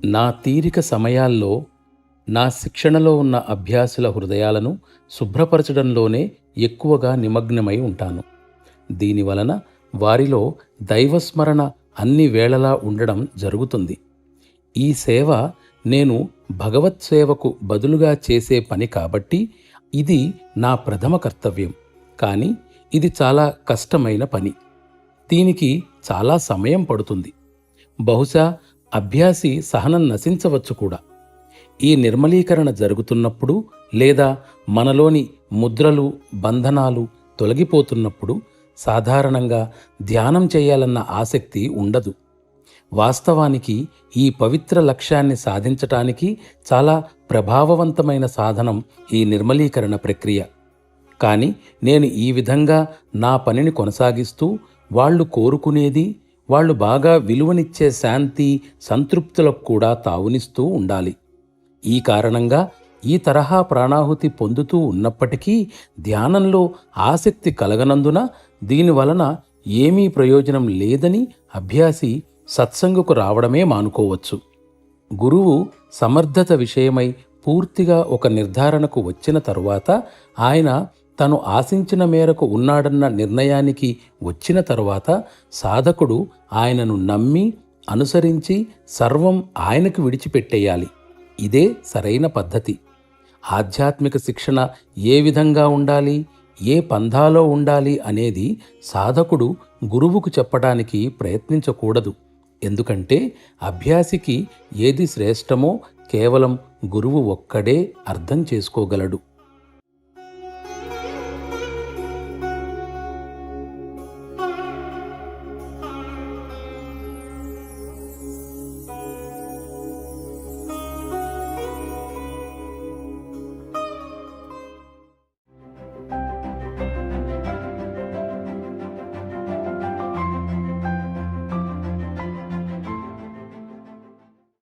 నా తీరిక సమయాల్లో నా శిక్షణలో ఉన్న అభ్యాసుల హృదయాలను శుభ్రపరచడంలోనే ఎక్కువగా నిమగ్నమై ఉంటాను. దీనివలన వారిలో దైవస్మరణ అన్ని వేళలా ఉండడం జరుగుతుంది. ఈ సేవ నేను భగవత్ సేవకు బదులుగా చేసే పని కాబట్టి ఇది నా ప్రథమ కర్తవ్యం. కానీ ఇది చాలా కష్టమైన పని. దీనికి చాలా సమయం పడుతుంది. బహుశా అభ్యాసి సహనం నశించవచ్చు కూడా. ఈ నిర్మలీకరణ జరుగుతున్నప్పుడు లేదా మనలోని ముద్రలు, బంధనాలు తొలగిపోతున్నప్పుడు సాధారణంగా ధ్యానం చేయాలన్న ఆసక్తి ఉండదు. వాస్తవానికి ఈ పవిత్ర లక్ష్యాన్ని సాధించటానికి చాలా ప్రభావవంతమైన సాధనం ఈ నిర్మలీకరణ ప్రక్రియ. కానీ నేను ఈ విధంగా నా పనిని కొనసాగిస్తూ వాళ్ళు కోరుకునేది, వాళ్ళు బాగా విలువనిచ్చే శాంతి, సంతృప్తులకు కూడా తావునిస్తూ ఉండాలి. ఈ కారణంగా ఈ తరహా ప్రాణాహుతి పొందుతూ ఉన్నప్పటికీ ధ్యానంలో ఆసక్తి కలగనందున దీనివలన ఏమీ ప్రయోజనం లేదని అభ్యాసి సత్సంగకు రావడమే మానుకోవచ్చు. గురువు సమర్థత విషయమై పూర్తిగా ఒక నిర్ధారణకు వచ్చిన తరువాత, ఆయన తను ఆశించిన మేరకు ఉన్నాడన్న నిర్ణయానికి వచ్చిన తరువాత సాధకుడు ఆయనను నమ్మి అనుసరించి సర్వం ఆయనకు విడిచిపెట్టేయాలి. ఇదే సరైన పద్ధతి. ఆధ్యాత్మిక శిక్షణ ఏ విధంగా ఉండాలి, ఏ పంథాలో ఉండాలి అనేది సాధకుడు గురువుకు చెప్పడానికి ప్రయత్నించకూడదు. ఎందుకంటే అభ్యాసికి ఏది శ్రేష్టమో కేవలం గురువు ఒక్కడే అర్థం చేసుకోగలడు.